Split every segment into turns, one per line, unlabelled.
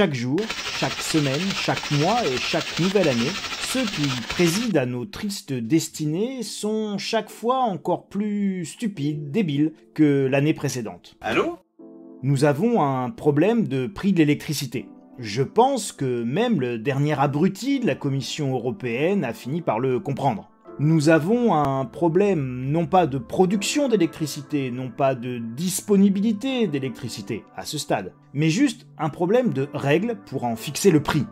chaque jour, chaque semaine, chaque mois et chaque nouvelle année, ceux qui président à nos tristes destinées sont chaque fois encore plus stupides, débiles que l'année précédente.
Allô ?
Nous avons un problème de prix de l'électricité. Je pense que même le dernier abruti de la Commission européenne a fini par le comprendre. Nous avons un problème non pas de production d'électricité, non pas de disponibilité d'électricité à ce stade, mais juste un problème de règles pour en fixer le prix.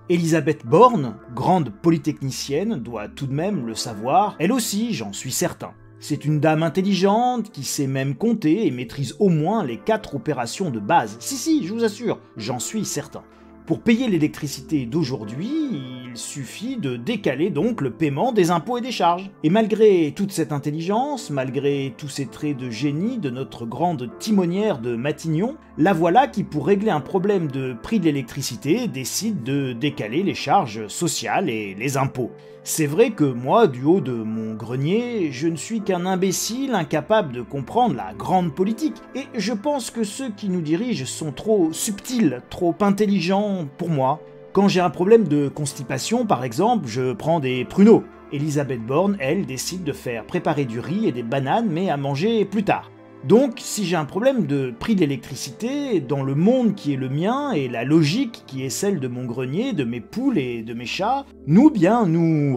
Elisabeth Borne, grande polytechnicienne, doit tout de même le savoir, elle aussi, j'en suis certain. C'est une dame intelligente qui sait même compter et maîtrise au moins les 4 opérations de base. Si, je vous assure, j'en suis certain. Pour payer l'électricité d'aujourd'hui, il suffit de décaler donc le paiement des impôts et des charges. Et malgré toute cette intelligence, malgré tous ces traits de génie de notre grande timonière de Matignon, la voilà qui, pour régler un problème de prix de l'électricité, décide de décaler les charges sociales et les impôts. C'est vrai que moi, du haut de mon grenier, je ne suis qu'un imbécile incapable de comprendre la grande politique, et je pense que ceux qui nous dirigent sont trop subtils, trop intelligents pour moi. Quand j'ai un problème de constipation, par exemple, je prends des pruneaux. Elisabeth Borne, elle, décide de faire préparer du riz et des bananes, mais à manger plus tard. Donc, si j'ai un problème de prix de l'électricité, dans le monde qui est le mien et la logique qui est celle de mon grenier, de mes poules et de mes chats, nous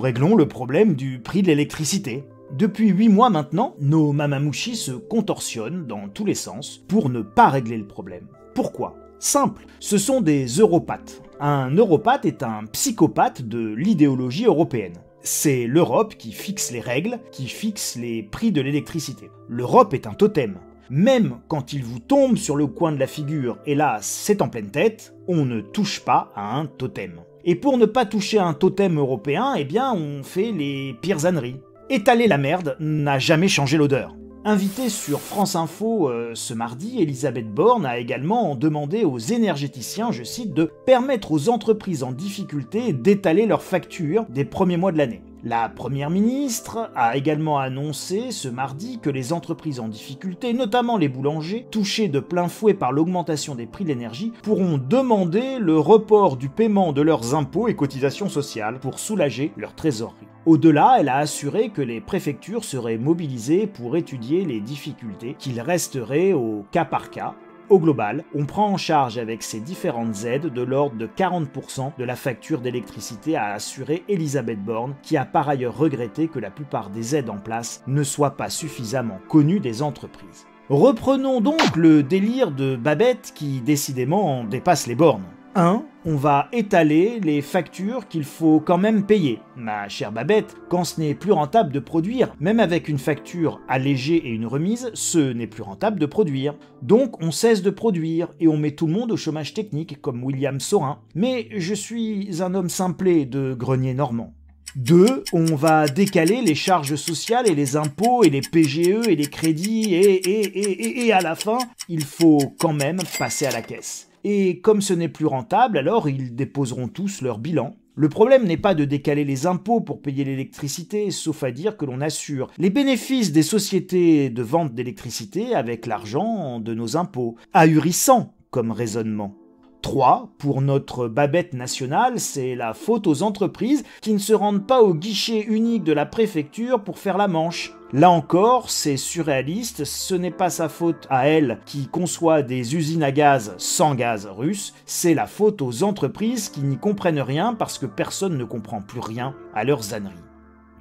réglons le problème du prix de l'électricité. Depuis 8 mois maintenant, nos mamamouchis se contorsionnent dans tous les sens pour ne pas régler le problème. Pourquoi ? Simple, ce sont des europathes. Un europathe est un psychopathe de l'idéologie européenne. C'est l'Europe qui fixe les règles, qui fixe les prix de l'électricité. L'Europe est un totem. Même quand il vous tombe sur le coin de la figure, et là c'est en pleine tête, on ne touche pas à un totem. Et pour ne pas toucher à un totem européen, eh bien on fait les pires âneries. Étaler la merde n'a jamais changé l'odeur. Invitée sur France Info ce mardi, Elisabeth Borne a également demandé aux énergéticiens, je cite, de permettre aux entreprises en difficulté d'étaler leurs factures des premiers mois de l'année. La première ministre a également annoncé ce mardi que les entreprises en difficulté, notamment les boulangers, touchés de plein fouet par l'augmentation des prix de l'énergie, pourront demander le report du paiement de leurs impôts et cotisations sociales pour soulager leur trésorerie. Au-delà, elle a assuré que les préfectures seraient mobilisées pour étudier les difficultés qu'il resterait au cas par cas. Au global, on prend en charge avec ces différentes aides de l'ordre de 40% de la facture d'électricité, a assuré Elisabeth Borne, qui a par ailleurs regretté que la plupart des aides en place ne soient pas suffisamment connues des entreprises. Reprenons donc le délire de Babette qui décidément dépasse les bornes. 1. On va étaler les factures qu'il faut quand même payer. Ma chère Babette, quand ce n'est plus rentable de produire, même avec une facture allégée et une remise, ce n'est plus rentable de produire. Donc on cesse de produire et on met tout le monde au chômage technique comme William Saurin. Mais je suis un homme simplé de grenier normand. 2. On va décaler les charges sociales et les impôts et les PGE et les crédits et à la fin, il faut quand même passer à la caisse. Et comme ce n'est plus rentable, alors ils déposeront tous leur bilan. Le problème n'est pas de décaler les impôts pour payer l'électricité, sauf à dire que l'on assure les bénéfices des sociétés de vente d'électricité avec l'argent de nos impôts. Ahurissant comme raisonnement. 3. Pour notre Babette nationale, c'est la faute aux entreprises qui ne se rendent pas au guichet unique de la préfecture pour faire la manche. Là encore, c'est surréaliste, ce n'est pas sa faute à elle qui conçoit des usines à gaz sans gaz russe, c'est la faute aux entreprises qui n'y comprennent rien parce que personne ne comprend plus rien à leurs âneries.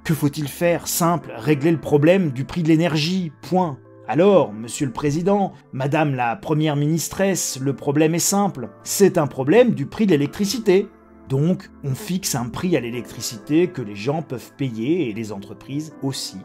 Que faut-il faire? Simple, régler le problème du prix de l'énergie, point. Alors, monsieur le président, madame la première ministresse, le problème est simple, c'est un problème du prix de l'électricité. Donc, on fixe un prix à l'électricité que les gens peuvent payer et les entreprises aussi.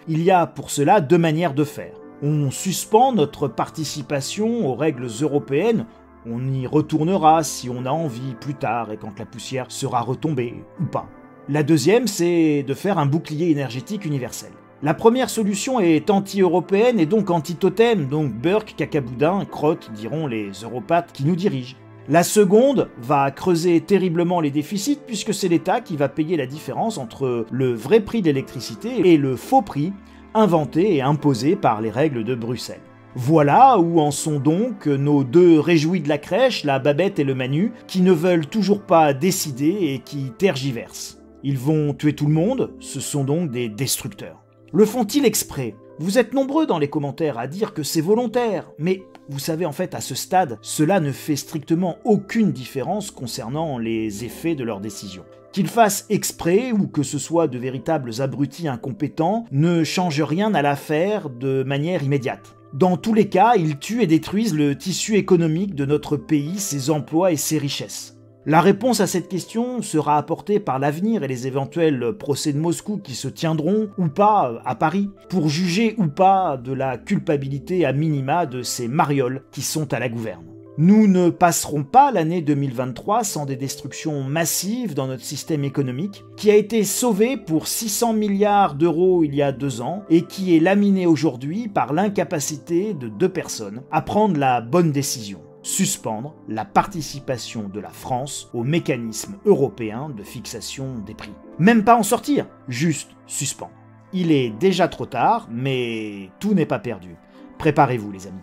Il y a pour cela 2 manières de faire. On suspend notre participation aux règles européennes, on y retournera si on a envie plus tard et quand la poussière sera retombée, ou pas. La deuxième, c'est de faire un bouclier énergétique universel. La première solution est anti-européenne et donc anti-totem, donc Burke, cacaboudin, crotte, diront les europathes qui nous dirigent. La seconde va creuser terriblement les déficits puisque c'est l'État qui va payer la différence entre le vrai prix de l'électricité et le faux prix inventé et imposé par les règles de Bruxelles. Voilà où en sont donc nos deux réjouis de la crèche, la Babette et le Manu, qui ne veulent toujours pas décider et qui tergiversent. Ils vont tuer tout le monde, ce sont donc des destructeurs. Le font-ils exprès? Vous êtes nombreux dans les commentaires à dire que c'est volontaire, mais vous savez en fait à ce stade, cela ne fait strictement aucune différence concernant les effets de leurs décisions. Qu'ils fassent exprès ou que ce soit de véritables abrutis incompétents ne change rien à l'affaire de manière immédiate. Dans tous les cas, ils tuent et détruisent le tissu économique de notre pays, ses emplois et ses richesses. La réponse à cette question sera apportée par l'avenir et les éventuels procès de Moscou qui se tiendront ou pas à Paris, pour juger ou pas de la culpabilité à minima de ces marioles qui sont à la gouverne. Nous ne passerons pas l'année 2023 sans des destructions massives dans notre système économique, qui a été sauvé pour 600 milliards d'euros il y a 2 ans et qui est laminé aujourd'hui par l'incapacité de 2 personnes à prendre la bonne décision: suspendre la participation de la France au mécanisme européen de fixation des prix. Même pas en sortir, juste suspendre. Il est déjà trop tard, mais tout n'est pas perdu. Préparez-vous les amis.